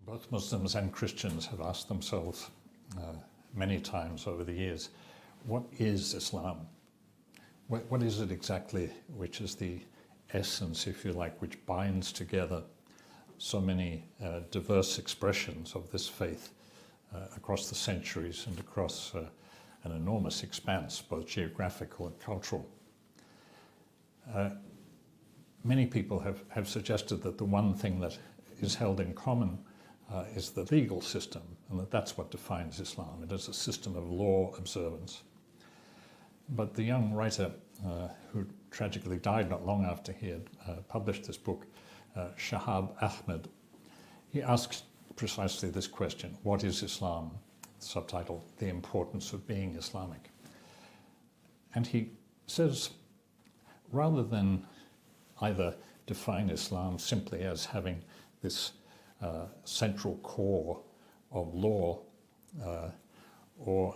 Both Muslims and Christians have asked themselves many times over the years, what is Islam? What is it exactly which is the essence, if you like, which binds together so many diverse expressions of this faith across the centuries and across an enormous expanse, both geographical and cultural? Many people have suggested that the one thing that is held in common is the legal system, and that's what defines Islam. It is a system of law observance. But the young writer who tragically died not long after he had published this book, Shahab Ahmed, he asks precisely this question: what is Islam? Subtitle, The Importance of Being Islamic. And he says, rather than either define Islam simply as having this central core of law, or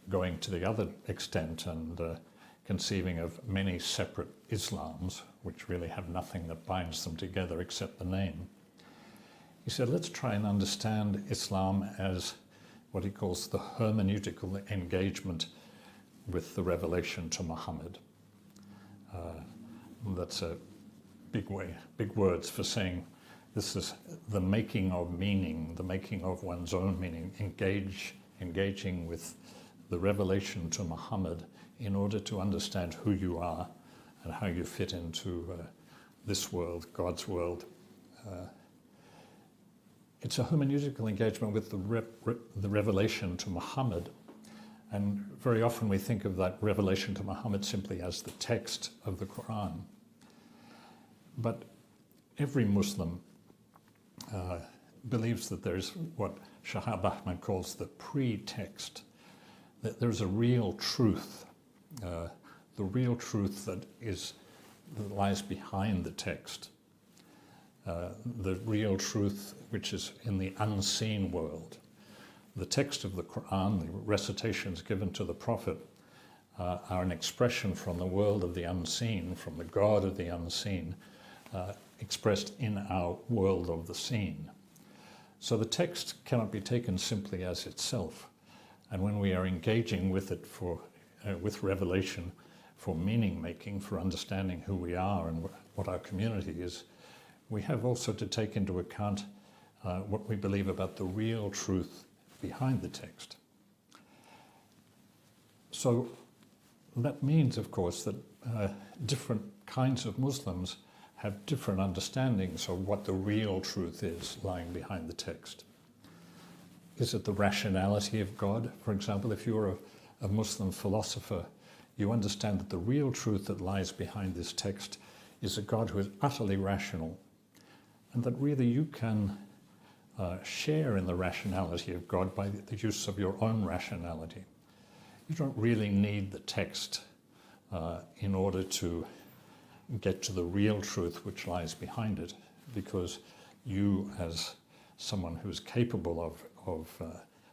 going to the other extent and conceiving of many separate Islams, which really have nothing that binds them together except the name. He said, let's try and understand Islam as what he calls the hermeneutical engagement with the revelation to Muhammad. That's a big words for saying this is the making of meaning, the making of one's own meaning, engaging with the revelation to Muhammad in order to understand who you are and how you fit into this world, God's world. It's a hermeneutical engagement with the revelation to Muhammad. And very often we think of that revelation to Muhammad simply as the text of the Quran. But every Muslim believes that there's what Shahab Ahmed calls the pre-text, that there's a real truth, the real truth that lies behind the text, the real truth which is in the unseen world. The text of the Quran, the recitations given to the Prophet, are an expression from the world of the unseen, from the God of the unseen, expressed in our world of the seen. So the text cannot be taken simply as itself. And when we are engaging with it with revelation, for meaning making, for understanding who we are and what our community is, we have also to take into account what we believe about the real truth behind the text. So that means, of course, that different kinds of Muslims have different understandings of what the real truth is lying behind the text. Is it the rationality of God? For example, if you're a Muslim philosopher, you understand that the real truth that lies behind this text is a God who is utterly rational, and that really you can share in the rationality of God by the use of your own rationality. You don't really need the text in order to get to the real truth which lies behind it, because you, as someone who is capable of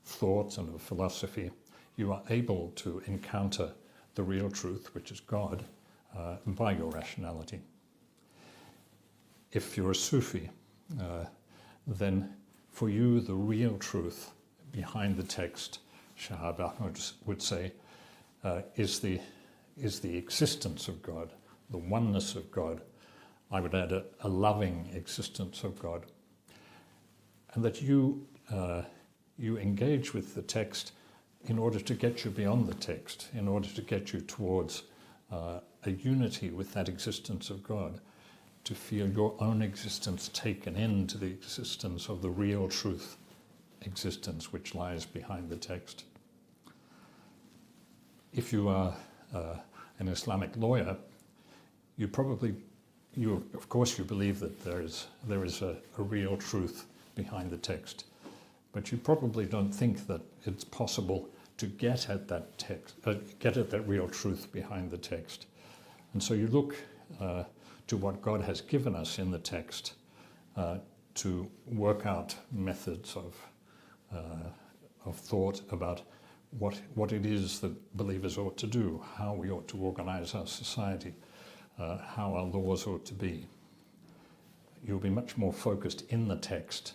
thought and of philosophy, you are able to encounter the real truth, which is God, by your rationality. If you're a Sufi, then for you the real truth behind the text, Shahab Ahmed would say, is the existence of God, the oneness of God. I would add a loving existence of God. And that you engage with the text in order to get you beyond the text, in order to get you towards a unity with that existence of God, to feel your own existence taken into the existence of the real truth existence which lies behind the text. If you are an Islamic lawyer, of course you believe that there is a real truth behind the text, but you probably don't think that it's possible to get at that text, get at that real truth behind the text. And so you look to what God has given us in the text to work out methods of thought about what it is that believers ought to do, how we ought to organize our society, how our laws ought to be. You'll be much more focused in the text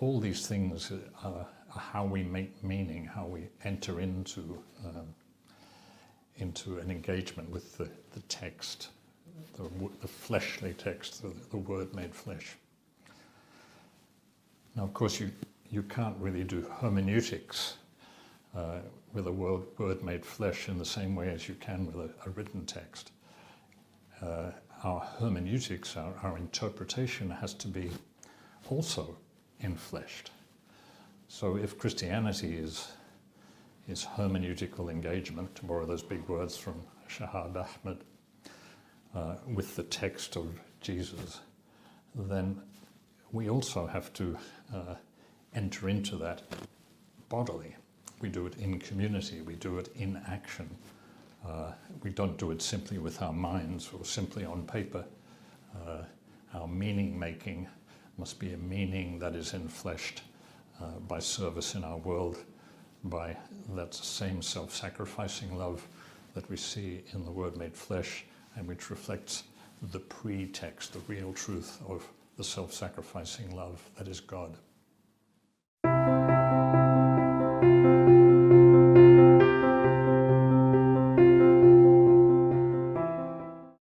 all these things are how we make meaning, how we enter into an engagement with the text, the fleshly text, the word made flesh. Now, of course, you can't really do hermeneutics with a word made flesh in the same way as you can with a written text. Our hermeneutics, our interpretation has to be also enfleshed. So if Christianity is hermeneutical engagement, to borrow those big words from Shahab Ahmad, with the text of Jesus, then we also have to enter into that bodily. We do it in community, we do it in action. We don't do it simply with our minds or simply on paper. Our meaning making must be a meaning that is enfleshed by service in our world, by that same self-sacrificing love that we see in the Word made flesh, and which reflects the pretext, the real truth of the self-sacrificing love that is God.